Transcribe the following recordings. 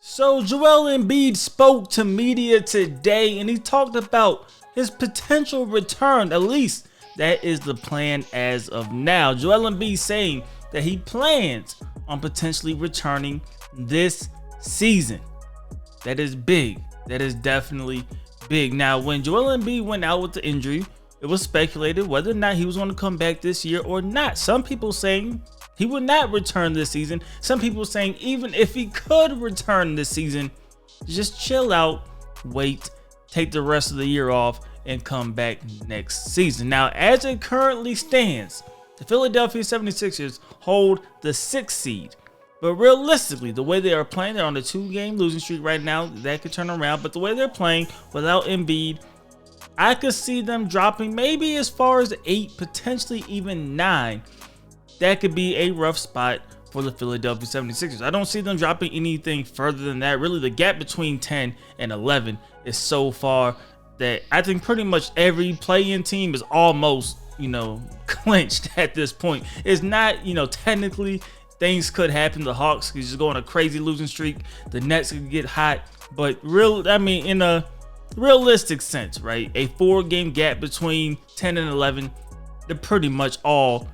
So Joel Embiid spoke to media today and he talked about his potential return. At least that is the plan as of now. Joel Embiid saying that he plans on potentially returning this season. That is big. That is definitely big. Now, when Joel Embiid went out with the injury, it was speculated whether or not he was going to come back this year or not. Some people saying he would not return this season. Some people saying even if he could return this season, just chill out, wait, take the rest of the year off, and come back next season. Now, as it currently stands, the Philadelphia 76ers hold the 6th seed. But realistically, the way they are playing, they're on a 2-game losing streak right now. That could turn around. But the way they're playing without Embiid, I could see them dropping maybe as far as 8, potentially even 9. That could be a rough spot for the Philadelphia 76ers. I don't see them dropping anything further than that. Really, the gap between 10 and 11 is so far that I think pretty much every play-in team is almost, clinched at this point. It's not, technically things could happen. The Hawks could just go on a crazy losing streak. The Nets could get hot. But in a realistic sense, right? A 4-game gap between 10 and 11, they're pretty much all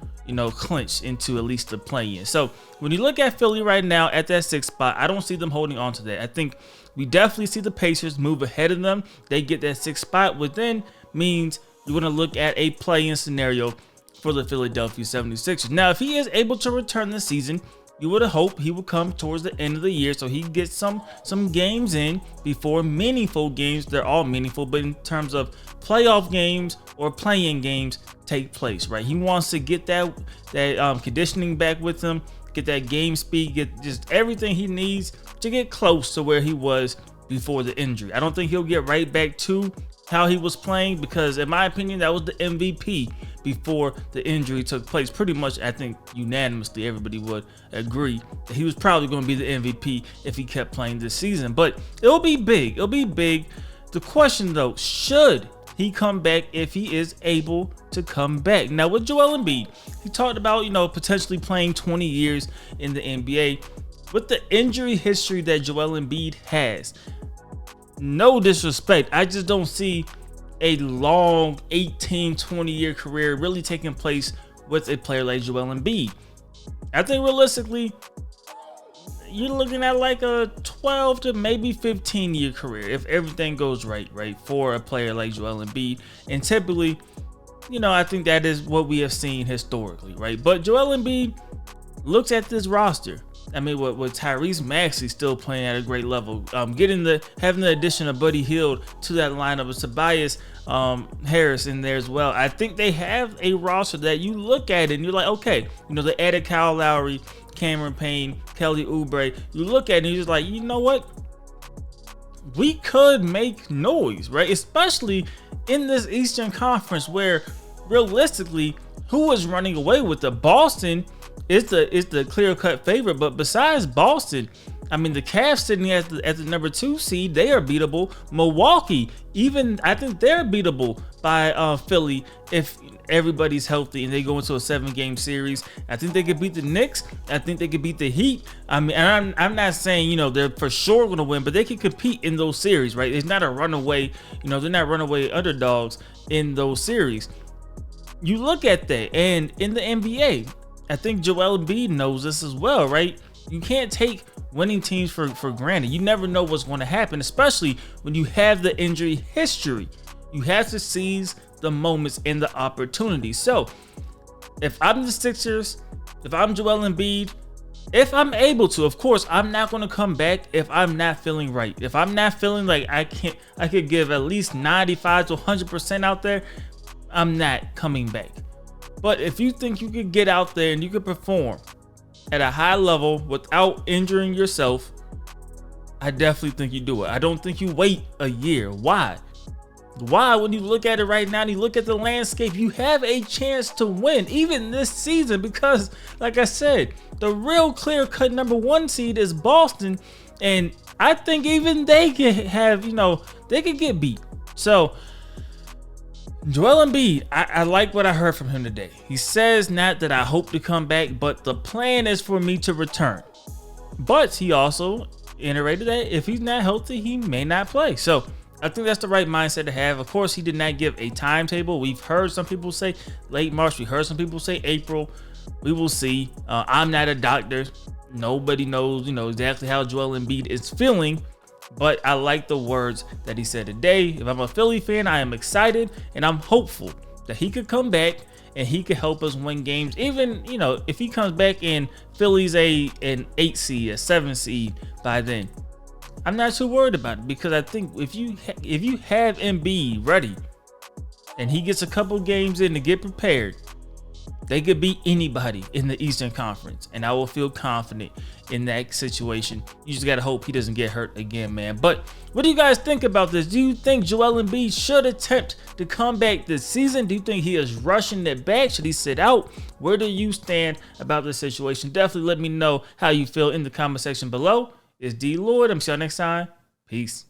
clinched into at least the play-in. So when you look at Philly right now at that 6th spot, I don't see them holding on to that. I think we definitely see the Pacers move ahead of them. They get that 6th spot, which then means you're going to look at a play-in scenario for the Philadelphia 76ers. Now, if he is able to return this season, you would have hoped he would come towards the end of the year so he gets some games in before meaningful games. They're all meaningful, but in terms of playoff games or play-in games take place, right? He wants to get that conditioning back with him, get that game speed, get just everything he needs to get close to where he was before the injury. I don't think he'll get right back to how he was playing because, in my opinion, that was the MVP before the injury took place. Pretty much, I think unanimously, everybody would agree that he was probably going to be the MVP if he kept playing this season. But it'll be big. It'll be big. The question, though, should he come back if he is able to come back? Now, with Joel Embiid, he talked about, potentially playing 20 years in the NBA. With the injury history that Joel Embiid has, no disrespect, I just don't see a long 18-20 year career really taking place with a player like Joel Embiid. I think realistically, you're looking at like a 12 to maybe 15 year career if everything goes right for a player like Joel Embiid. And typically, I think that is what we have seen historically, right? But Joel Embiid looks at this roster. I mean, with Tyrese Maxey still playing at a great level, having the addition of Buddy Hield to that lineup with Tobias Harris in there as well. I think they have a roster that you look at it and you're like, okay, they added Kyle Lowry, Cameron Payne, Kelly Oubre. You look at it and you're just like, you know what? We could make noise, right? Especially in this Eastern Conference where realistically, who is running away with the Boston is the clear-cut favorite, but besides Boston, I mean, the Cavs sitting at the number 2 seed, they are beatable. Milwaukee, even I think they're beatable by Philly if everybody's healthy and they go into a 7-game series. I think they could beat the Knicks. I think they could beat the Heat. I mean, and I'm not saying they're for sure going to win, but they can compete in those series, right? It's not a runaway. They're not runaway underdogs in those series. You look at that, and in the NBA, I think Joel Embiid knows this as well, right? You can't take winning teams for granted. You never know what's going to happen, especially when you have the injury history. You have to seize the moments and the opportunities. So, if I'm the Sixers, if I'm Joel Embiid, if I'm able to, of course, I'm not going to come back if I'm not feeling right. If I'm not feeling like I could give at least 95 to 100% out there, I'm not coming back. But if you think you could get out there and you could perform at a high level without injuring yourself, I definitely think you do it. I don't think you wait a year. Why? When you look at it right now and you look at the landscape, you have a chance to win even this season because, like I said, the real clear-cut number 1 seed is Boston, and I think even they can have, they could get beat. So Joel Embiid, I like what I heard from him today. He says not that I hope to come back, but the plan is for me to return. But he also iterated that if he's not healthy, he may not play. So I think that's the right mindset to have. Of course, he did not give a timetable. We've heard some people say late March. We heard some people say April. We will see. I'm not a doctor. Nobody knows, exactly how Joel Embiid is feeling. But I like the words that he said today. If I'm a Philly fan, I am excited and I'm hopeful that he could come back and he could help us win games. Even, if he comes back and Philly's an 8 seed, a 7 seed by then, I'm not too worried about it, because I think if you have Embiid ready and he gets a couple games in to get prepared, they could beat anybody in the Eastern Conference, and I will feel confident in that situation. You just gotta hope he doesn't get hurt again, man. But what do you guys think about this? Do you think Joel Embiid should attempt to come back this season? Do you think he is rushing it back? Should he sit out? Where do you stand about this situation? Definitely let me know how you feel in the comment section below. It's DLloyd. I'm see y'all next time. Peace.